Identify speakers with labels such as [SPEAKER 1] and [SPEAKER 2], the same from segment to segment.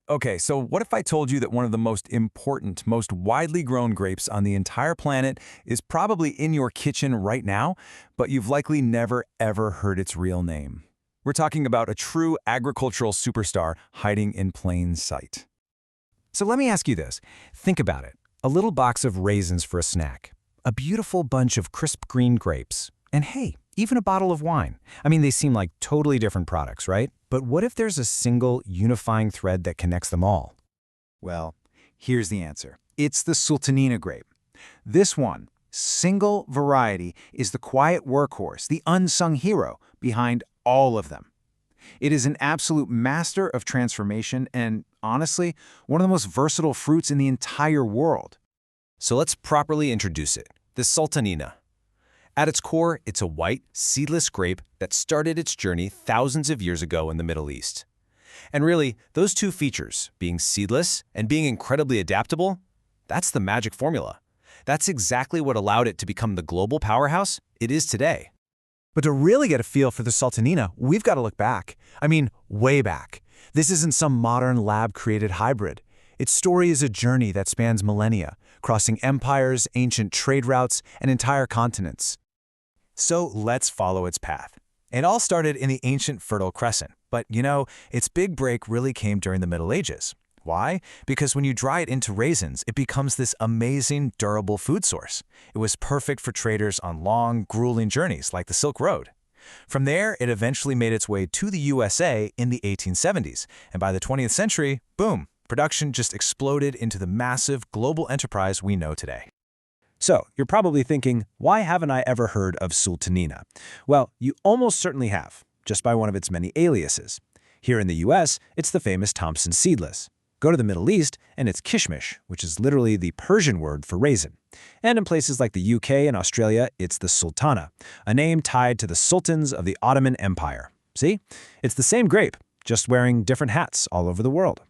[SPEAKER 1] Okay, so what if I told you that one of the most important, most widely grown grapes on the entire planet is probably in your kitchen right now, but you've likely never ever heard its real name? We're talking about a true agricultural superstar hiding in plain sight. So let me ask you this. Think about it. A little box of raisins for a snack, a beautiful bunch of crisp green grapes, and hey, even a bottle of wine. I mean, they seem like totally different products, right? But what if there's a single unifying thread that connects them all?
[SPEAKER 2] Well, here's the answer. It's the Sultanina grape. This one, single variety, is the quiet workhorse, the unsung hero behind all of them. It is an absolute master of transformation and, honestly, one of the most versatile fruits in the entire world.
[SPEAKER 1] So let's properly introduce it, the Sultanina. At its core, it's a white, seedless grape that started its journey thousands of years ago in the Middle East. And really, those two features, being seedless and being incredibly adaptable, that's the magic formula. That's exactly what allowed it to become the global powerhouse it is today.
[SPEAKER 3] But to really get a feel for the Sultanina, we've got to look back. I mean, way back. This isn't some modern lab-created hybrid. Its story is a journey that spans millennia, crossing empires, ancient trade routes, and entire continents. So let's follow its path. It all started in the ancient Fertile Crescent, but its big break really came during the Middle Ages. Why? Because when you dry it into raisins, it becomes this amazing, durable food source. It was perfect for traders on long, grueling journeys like the Silk Road. From there, it eventually made its way to the USA in the 1870s, and by the 20th century, boom, production just exploded into the massive global enterprise we know today. So, you're probably thinking, why haven't I ever heard of Sultanina? Well, you almost certainly have, just by one of its many aliases. Here in the US, it's the famous Thompson Seedless. Go to the Middle East, and it's kishmish, which is literally the Persian word for raisin. And in places like the UK and Australia, it's the Sultana, a name tied to the sultans of the Ottoman Empire. See? It's the same grape, just wearing different hats all over the world.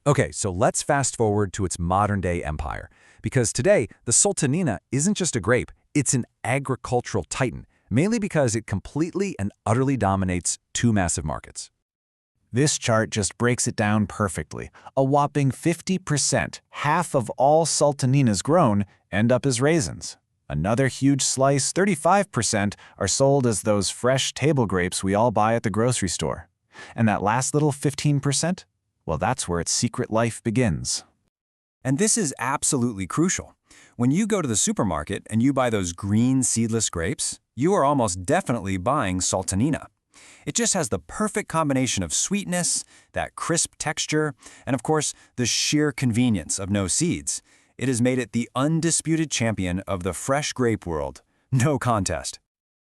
[SPEAKER 3] Okay, so let's fast forward to its modern-day empire. Because today, the Sultanina isn't just a grape, it's an agricultural titan, mainly because it completely and utterly dominates two massive markets.
[SPEAKER 2] This chart just breaks it down perfectly. A whopping 50%, half of all Sultaninas grown, end up as raisins. Another huge slice, 35%, are sold as those fresh table grapes we all buy at the grocery store. And that last little 15%? Well, that's where its secret life begins.
[SPEAKER 1] And this is absolutely crucial. When you go to the supermarket and you buy those green seedless grapes, you are almost definitely buying Sultanina. It just has the perfect combination of sweetness, that crisp texture, and of course, the sheer convenience of no seeds. It has made it the undisputed champion of the fresh grape world. No contest.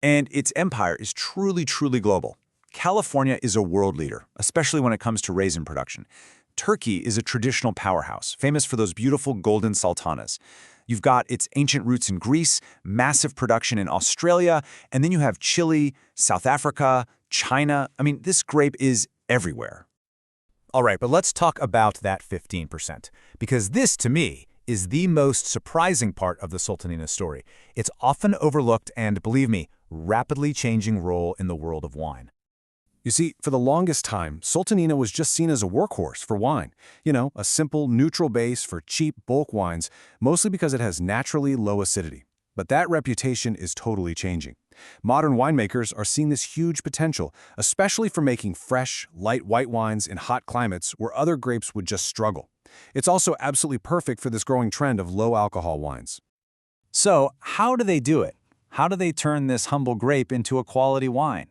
[SPEAKER 3] And its empire is truly, truly global. California is a world leader, especially when it comes to raisin production. Turkey is a traditional powerhouse, famous for those beautiful golden sultanas. You've got its ancient roots in Greece, massive production in Australia, and then you have Chile, South Africa, China. I mean, this grape is everywhere. All right, but let's talk about that 15%, because this, to me, is the most surprising part of the Sultanina story. It's often overlooked and, believe me, rapidly changing role in the world of wine. You see, for the longest time, Sultanina was just seen as a workhorse for wine. A simple, neutral base for cheap bulk wines, mostly because it has naturally low acidity. But that reputation is totally changing. Modern winemakers are seeing this huge potential, especially for making fresh, light white wines in hot climates where other grapes would just struggle. It's also absolutely perfect for this growing trend of low-alcohol wines.
[SPEAKER 2] So, how do they do it? How do they turn this humble grape into a quality wine?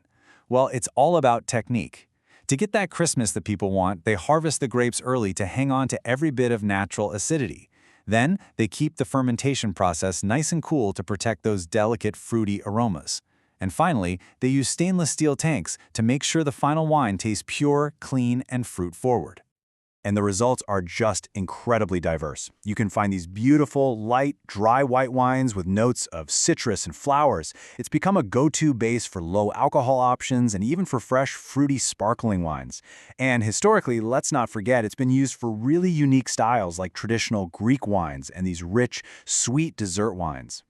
[SPEAKER 2] Well, it's all about technique. To get that crispness that people want, they harvest the grapes early to hang on to every bit of natural acidity. Then, they keep the fermentation process nice and cool to protect those delicate, fruity aromas. And finally, they use stainless steel tanks to make sure the final wine tastes pure, clean, and fruit-forward.
[SPEAKER 3] And the results are just incredibly diverse. You can find these beautiful, light, dry white wines with notes of citrus and flowers. It's become a go-to base for low-alcohol options and even for fresh, fruity, sparkling wines. And historically, let's not forget, it's been used for really unique styles like traditional Greek wines and these rich, sweet dessert wines.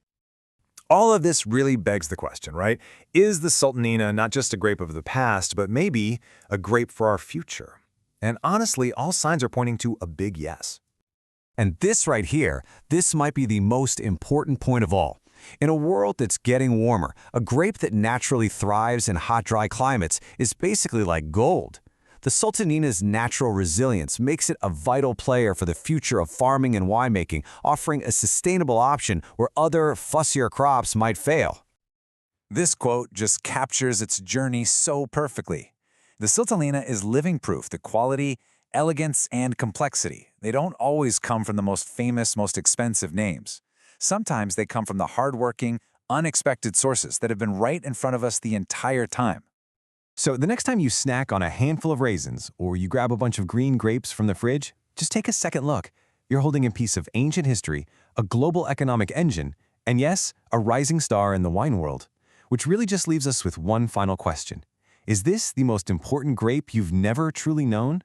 [SPEAKER 3] All of this really begs the question, right? Is the Sultanina not just a grape of the past, but maybe a grape for our future? And honestly, all signs are pointing to a big yes.
[SPEAKER 2] And this right here, this might be the most important point of all. In a world that's getting warmer, a grape that naturally thrives in hot, dry climates is basically like gold. The Sultanina's natural resilience makes it a vital player for the future of farming and winemaking, offering a sustainable option where other, fussier crops might fail.
[SPEAKER 1] This quote just captures its journey so perfectly. The Sultanina is living proof that quality, elegance, and complexity, they don't always come from the most famous, most expensive names. Sometimes they come from the hardworking, unexpected sources that have been right in front of us the entire time.
[SPEAKER 2] So the next time you snack on a handful of raisins or you grab a bunch of green grapes from the fridge, just take a second look. You're holding a piece of ancient history, a global economic engine, and yes, a rising star in the wine world. Which really just leaves us with one final question. Is this the most important grape you've never truly known?